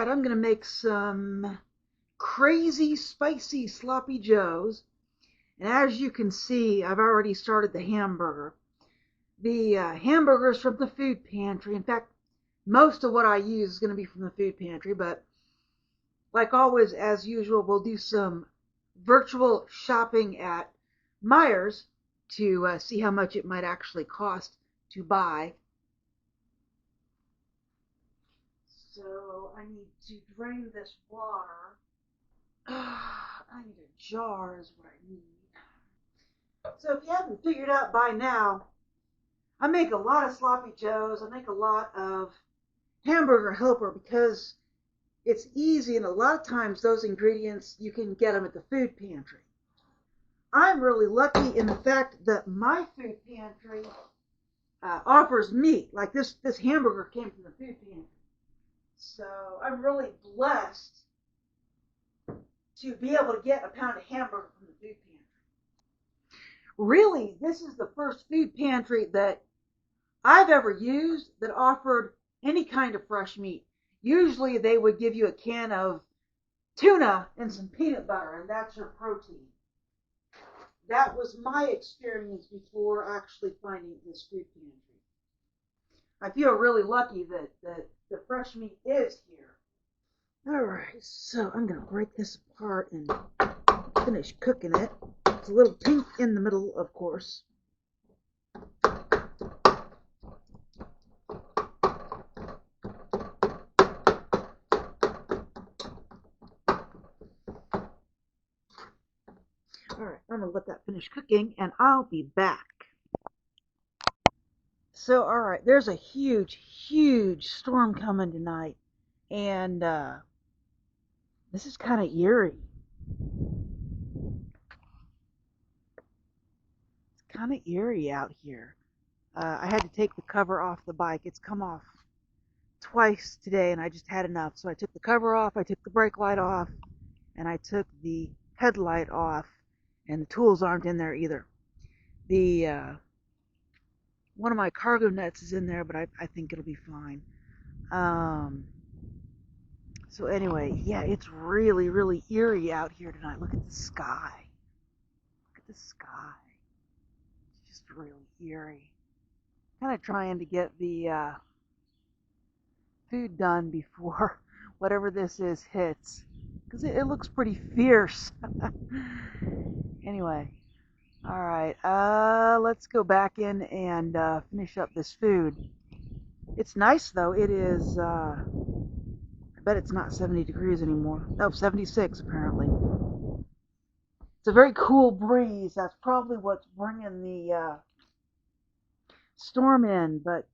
Alright, I'm going to make some crazy spicy sloppy joes. And as you can see, I've already started the hamburger. The hamburger's from the food pantry. In fact, most of what I use is going to be from the food pantry. But like always, as usual, we'll do some virtual shopping at Meijer's to see how much it might actually cost to buy. So I need to drain this water. I need a jar is what I need. So if you haven't figured out by now, I make a lot of sloppy joes. I make a lot of hamburger helper because it's easy, and a lot of times those ingredients you can get them at the food pantry. I'm really lucky in the fact that my food pantry offers meat. Like this hamburger came from the food pantry. So I'm really blessed to be able to get a pound of hamburger from the food pantry. Really, this is the first food pantry that I've ever used that offered any kind of fresh meat. Usually they would give you a can of tuna and some peanut butter, and that's your protein. That was my experience before actually finding this food pantry. I feel really lucky that the fresh meat is here. Alright, so I'm going to break this apart and finish cooking it. It's a little pink in the middle, of course. Alright, I'm going to let that finish cooking and I'll be back. So, alright, there's a huge, huge storm coming tonight. And this is kind of eerie. It's kind of eerie out here. I had to take the cover off the bike. It's come off twice today and I just had enough. So I took the cover off, I took the brake light off, and I took the headlight off. And the tools aren't in there either. The one of my cargo nets is in there, but I think it'll be fine. So anyway, yeah, it's really, really eerie out here tonight. Look at the sky. Look at the sky. It's just really eerie. Kind of trying to get the food done before whatever this is hits, because it looks pretty fierce. Anyway, all right, let's go back in and finish up this food. It's nice though. It is, I bet it's not 70 degrees anymore. Oh, 76 apparently. It's a very cool breeze. That's probably what's bringing the storm in. But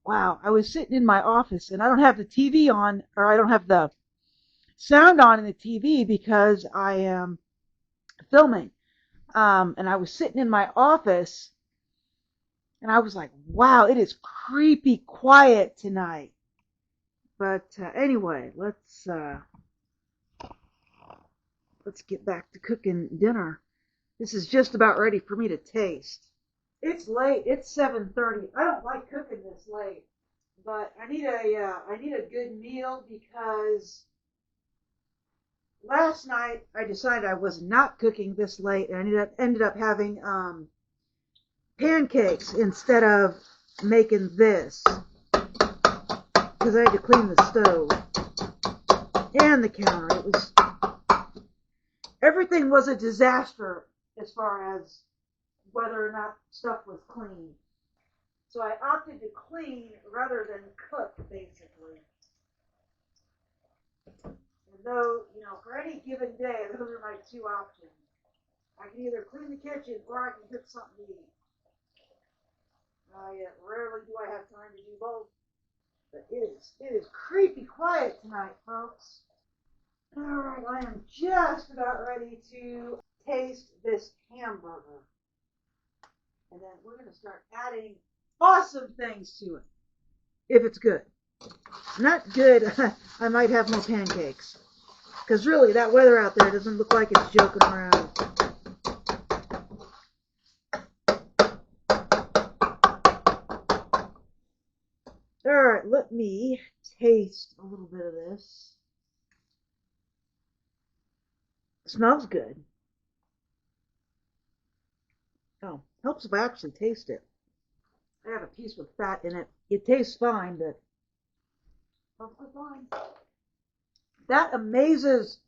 wow, I was sitting in my office and I don't have the TV on, or I don't have the sound on in the TV because I am filming. And I was sitting in my office and I was like, wow, it is creepy quiet tonight. But anyway, let's get back to cooking dinner. This is just about ready for me to taste. It's late. It's 7:30. I don't like cooking this late, but I need a good meal because last night I decided I was not cooking this late, and I ended up having pancakes instead of making this because I had to clean the stove and the counter. Everything was a disaster as far as whether or not stuff was clean. So I opted to clean rather than cook, basically. And though, for any given day, those are my two options. I can either clean the kitchen or I can cook something to eat. Rarely do I have time to do both. But it is creepy quiet tonight, folks. Alright, I am just about ready to taste this hamburger. And then we're going to start adding awesome things to it. If it's good. Not good, I might have more pancakes. Because really, that weather out there doesn't look like it's joking around. Alright, let me taste a little bit of this. It smells good. Oh, helps if I actually taste it. I have a piece with fat in it. It tastes fine, but perfectly fine. That amazes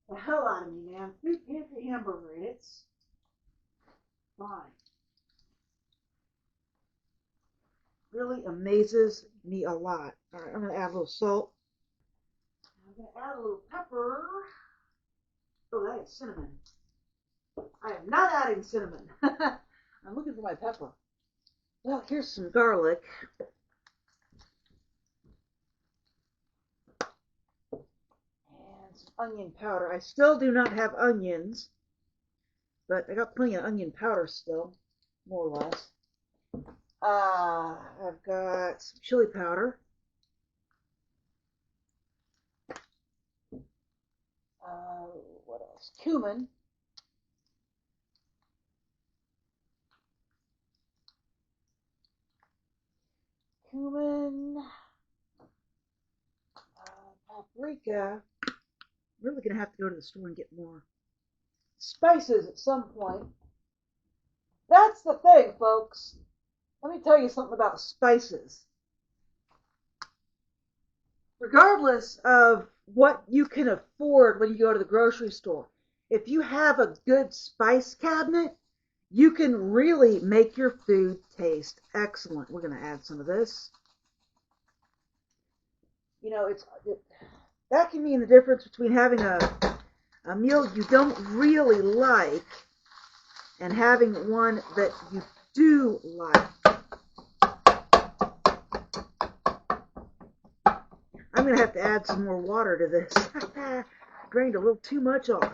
the hell out of me, man. Food pantry hamburger, it's fine. Really amazes me a lot. All right, I'm gonna add a little salt. I'm gonna add a little pepper. Oh, that is cinnamon. I am not adding cinnamon. I'm looking for my pepper. Well, here's some garlic. And some onion powder. I still do not have onions, but I got plenty of onion powder still, more or less. I've got some chili powder. What else? Cumin. Paprika. I'm really gonna have to go to the store and get more spices at some point. That's the thing, folks. Let me tell you something about spices. Regardless of what you can afford when you go to the grocery store, if you have a good spice cabinet, you can really make your food taste excellent. We're going to add some of this. You know, that can mean the difference between having a meal you don't really like and having one that you do like. I'm going to have to add some more water to this. Drained a little too much off.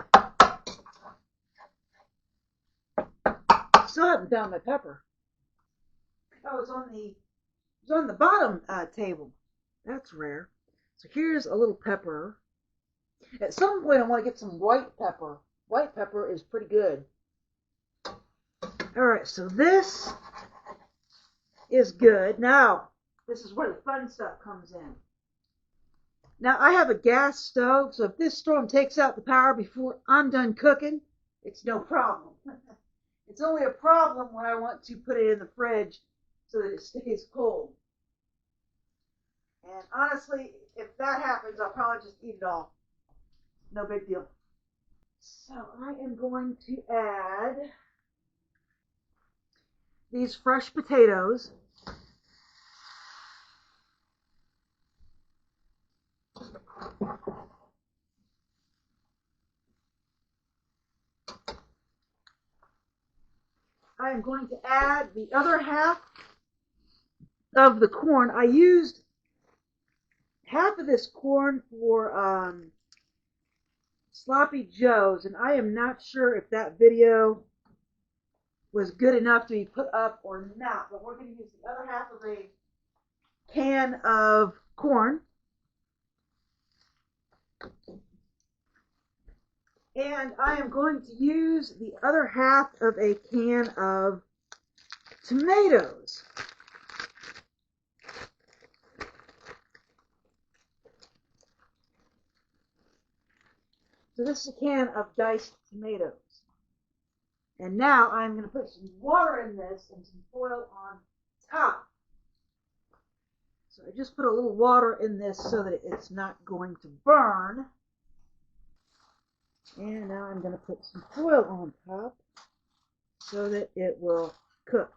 Still haven't found my pepper. Oh, it's on the bottom table. That's rare. So here's a little pepper. At some point, I want to get some white pepper. White pepper is pretty good. All right, so this is good. Now, this is where the fun stuff comes in. Now, I have a gas stove, so if this storm takes out the power before I'm done cooking, it's no problem. It's only a problem when I want to put it in the fridge so that it stays cold. And honestly, if that happens, I'll probably just eat it all. No big deal. So I am going to add these fresh potatoes. I am going to add the other half of the corn. I used half of this corn for Sloppy Joe's, and I am not sure if that video was good enough to be put up or not, but we're going to use the other half of a can of corn. And I am going to use the other half of a can of tomatoes. So this is a can of diced tomatoes. And now I'm going to put some water in this and some foil on top. So I just put a little water in this so that it's not going to burn. And now I'm going to put some foil on top so that it will cook.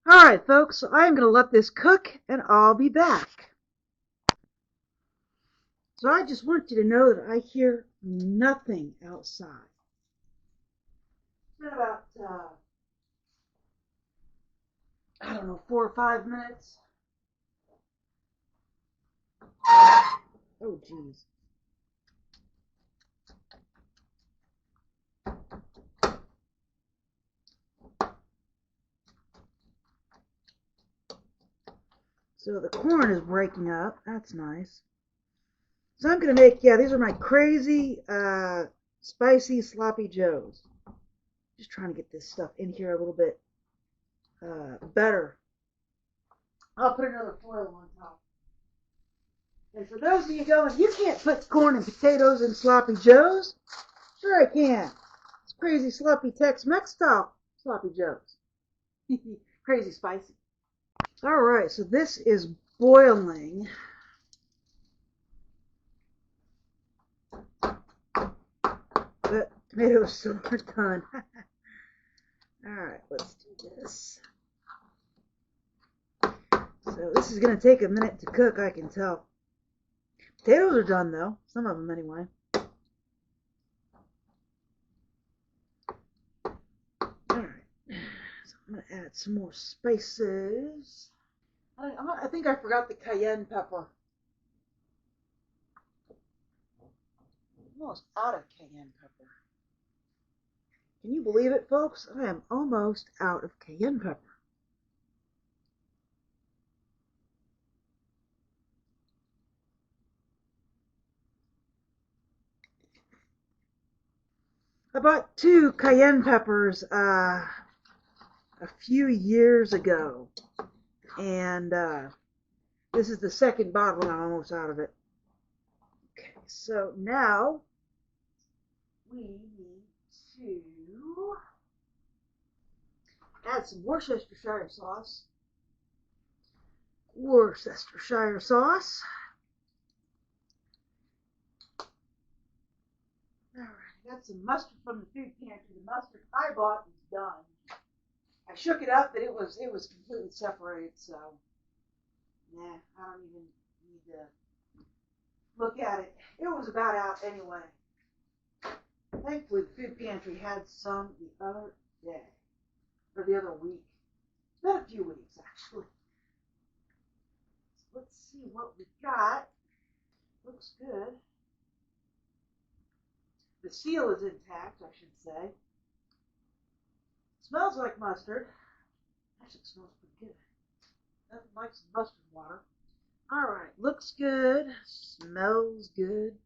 All right, folks, so I'm going to let this cook and I'll be back. So I just want you to know that I hear nothing outside. It's been about, I don't know, 4 or 5 minutes. Oh, geez. So the corn is breaking up. That's nice. So I'm going to make, these are my crazy, spicy Sloppy Joes. Just trying to get this stuff in here a little bit better. I'll put another foil on top. And for those of you going, you can't put corn and potatoes in sloppy joes. Sure I can. It's crazy sloppy Tex-Mex style sloppy joes. Crazy spicy. All right, so this is boiling. The tomatoes still aren't done. All right, let's do this. So this is going to take a minute to cook, I can tell. Potatoes are done, though. Some of them, anyway. Alright. So I'm going to add some more spices. I think I forgot the cayenne pepper. I'm almost out of cayenne pepper. Can you believe it, folks? I am almost out of cayenne pepper. I bought 2 cayenne peppers a few years ago, and this is the second bottle and I'm almost out of it. Okay, so now we need to add some Worcestershire sauce. Worcestershire sauce. Alright, got some mustard from the food pantry. The mustard I bought is done. I shook it up, but it was completely separated, so nah, I don't even need to look at it. It was about out anyway. Thankfully, the food pantry had some the other day, or the other week. It's been a few weeks, actually. So let's see what we got. Looks good. The seal is intact, I should say. Smells like mustard. Actually, it smells pretty good. Nothing like some mustard water. Alright, looks good. Smells good.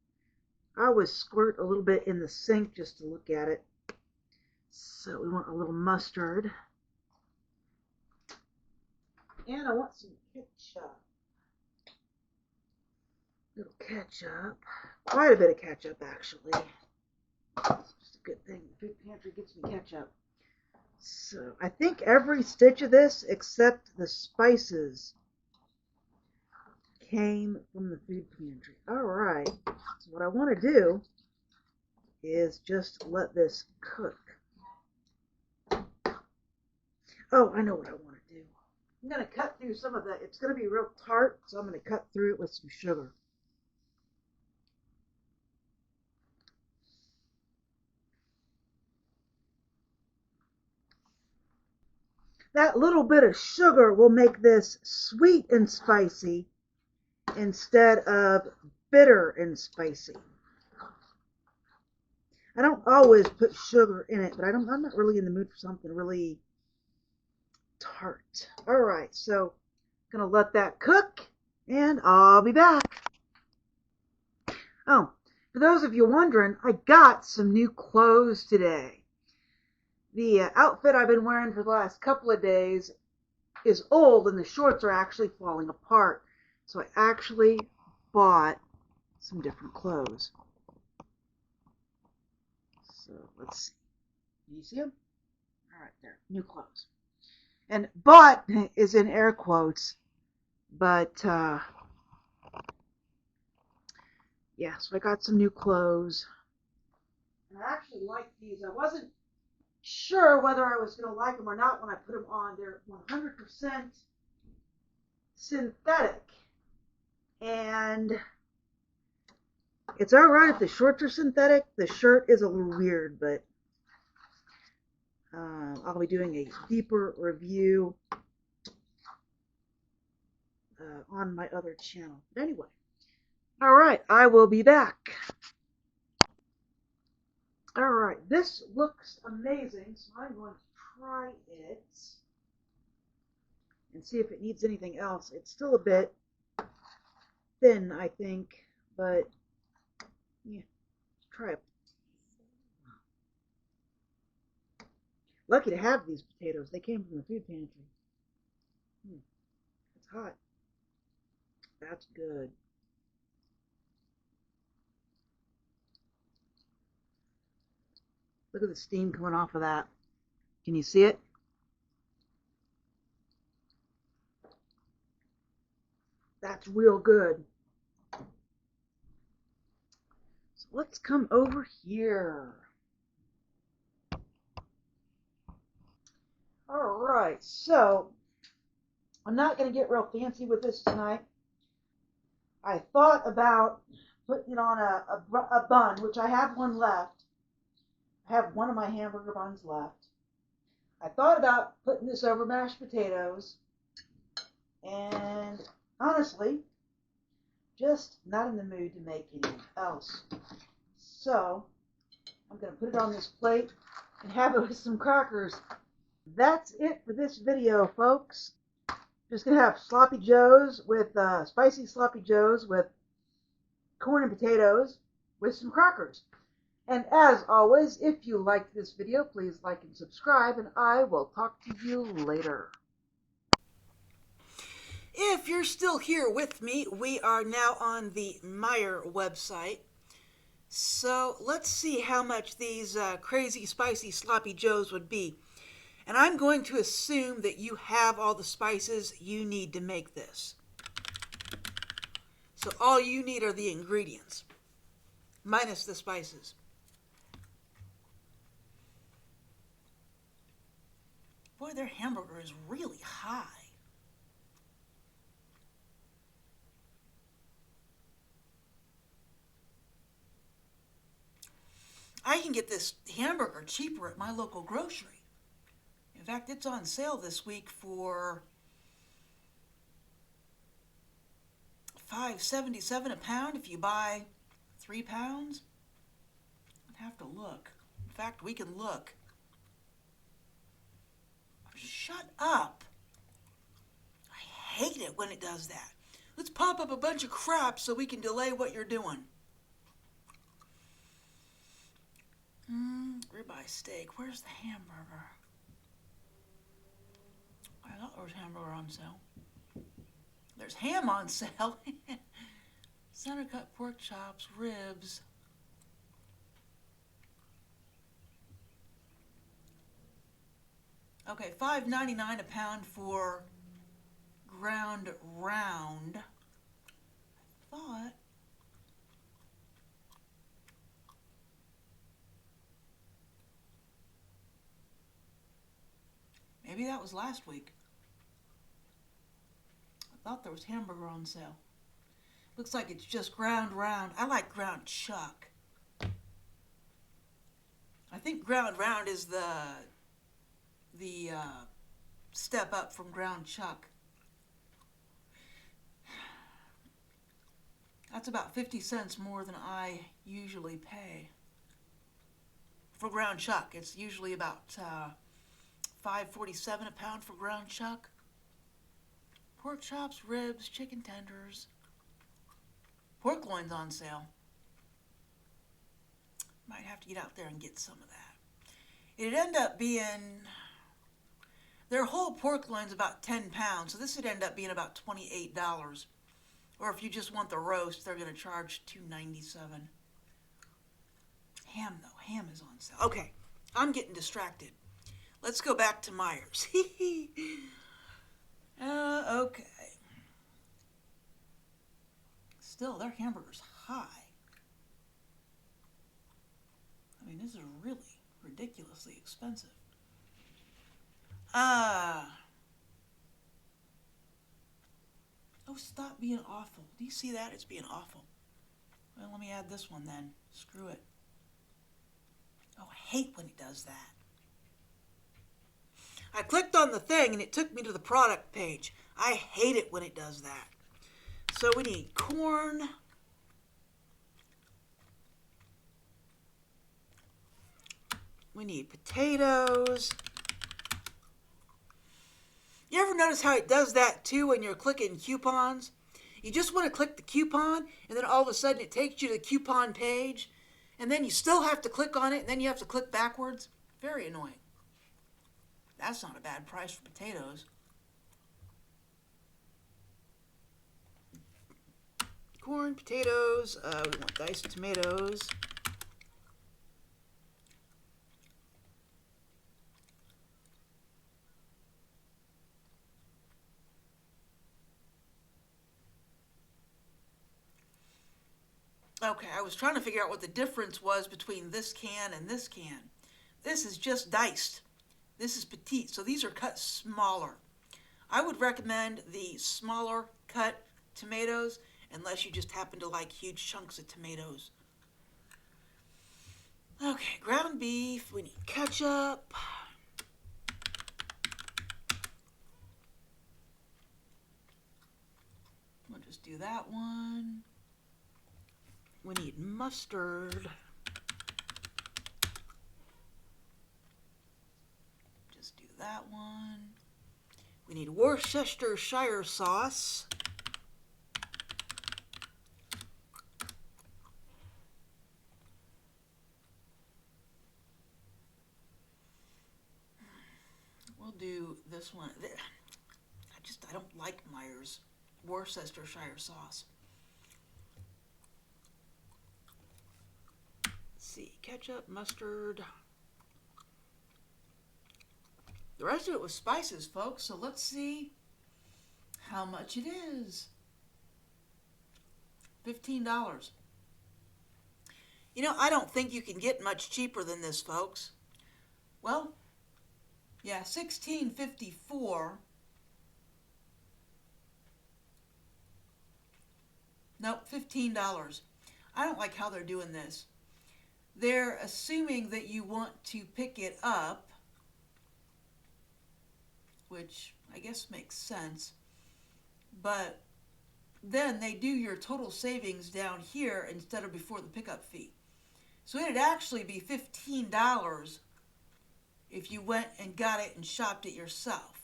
I always squirt a little bit in the sink just to look at it. So we want a little mustard. And I want some ketchup. A little ketchup. Quite a bit of ketchup, actually. It's just a good thing. The food pantry gives me ketchup. So I think every stitch of this, except the spices, came from the food pantry. Alright. So what I want to do is just let this cook. Oh, I know what I want to do. I'm going to cut through some of the, it's going to be real tart, so I'm going to cut through it with some sugar. That little bit of sugar will make this sweet and spicy instead of bitter and spicy. I don't always put sugar in it, but I'm not really in the mood for something really tart. Alright, so I'm going to let that cook, and I'll be back. Oh, for those of you wondering, I got some new clothes today. The outfit I've been wearing for the last couple of days is old, and the shorts are actually falling apart. So I actually bought some different clothes. So let's see. Do you see them? All right, there. New clothes. And bought is in air quotes, but yeah, so I got some new clothes. And I actually like these. I wasn't sure whether I was going to like them or not when I put them on. They're 100% synthetic. And it's alright if the shorts are synthetic. The shirt is a little weird, but I'll be doing a deeper review on my other channel. But anyway, alright, I will be back. Alright, this looks amazing, so I'm going to try it and see if it needs anything else. It's still a bit thin, I think, but yeah, let's try it. Lucky to have these potatoes. They came from the food pantry. It's hot. That's good. Look at the steam coming off of that. Can you see it? That's real good. So let's come over here. All right, so I'm not going to get real fancy with this tonight. I thought about putting it on a bun, which I have one left. I have one of my hamburger buns left. I thought about putting this over mashed potatoes, and honestly, just not in the mood to make anything else. So I'm going to put it on this plate and have it with some crackers. That's it for this video, folks. Just going to have sloppy joes with spicy sloppy joes with corn and potatoes with some crackers. And as always, if you liked this video, please like and subscribe, and I will talk to you later. If you're still here with me, we are now on the Meijer website. So let's see how much these crazy spicy sloppy joes would be. And I'm going to assume that you have all the spices you need to make this. So all you need are the ingredients, minus the spices. Boy, their hamburger is really high. I can get this hamburger cheaper at my local grocery. In fact, it's on sale this week for $5.77 a pound if you buy 3 pounds. I'd have to look. In fact, we can look. Shut up. I hate it when it does that. Let's pop up a bunch of crap so we can delay what you're doing. Ribeye steak. Where's the hamburger? I thought there was hamburger on sale. There's ham on sale. Center cut pork chops, ribs. Okay, $5.99 a pound for ground round. I thought. Maybe that was last week. I thought there was hamburger on sale. Looks like it's just ground round. I like ground chuck. I think ground round is the step up from ground chuck. That's about 50 cents more than I usually pay. For ground chuck, it's usually about $5.47 a pound for ground chuck. Pork chops, ribs, chicken tenders. Pork loin's on sale. Might have to get out there and get some of that. It'd end up being, their whole pork loin's about 10 pounds, so this would end up being about $28. Or if you just want the roast, they're going to charge $2.97. Ham, though. Ham is on sale. Okay, I'm getting distracted. Let's go back to Meijer's. Okay. Still, their hamburger's high. I mean, this is really ridiculously expensive. Oh, stop being awful. Do you see that? It's being awful. Well, let me add this one then. Screw it. Oh, I hate when it does that. I clicked on the thing and it took me to the product page. I hate it when it does that. So we need corn. We need potatoes. You ever notice how it does that too when you're clicking coupons? You just want to click the coupon and then all of a sudden it takes you to the coupon page and then you still have to click on it and then you have to click backwards. Very annoying. That's not a bad price for potatoes. corn, potatoes. We want diced tomatoes. Okay, I was trying to figure out what the difference was between this can and this can. This is just diced. This is petite, so these are cut smaller. I would recommend the smaller cut tomatoes unless you just happen to like huge chunks of tomatoes. Okay, ground beef. We need ketchup. We'll just do that one. We need mustard. Just do that one. We need Worcestershire sauce. We'll do this one. I don't like Myers Worcestershire sauce. Let's see, ketchup, mustard. The rest of it was spices, folks, so let's see how much it is. $15. You know, I don't think you can get much cheaper than this, folks. Well, yeah, $16.54. Nope, $15. I don't like how they're doing this. They're assuming that you want to pick it up, which I guess makes sense. But then they do your total savings down here instead of before the pickup fee. So it'd actually be $15 if you went and got it and shopped it yourself.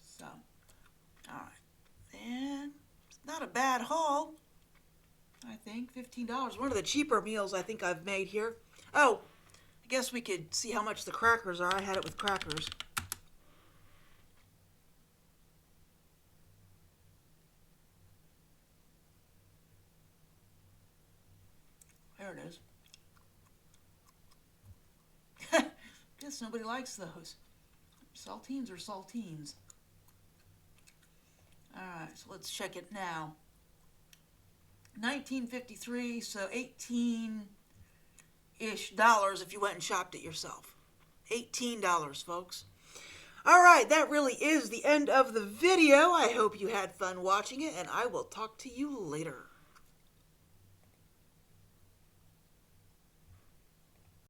So, all right. And it's not a bad haul, I think. $15. One of the cheaper meals I think I've made here. Oh, I guess we could see how much the crackers are. I had it with crackers. There it is. Guess nobody likes those. Saltines are saltines. Alright, so let's check it now. $19.53, so $18-ish if you went and shopped it yourself. $18, folks. Alright, that really is the end of the video. I hope you had fun watching it, and I will talk to you later.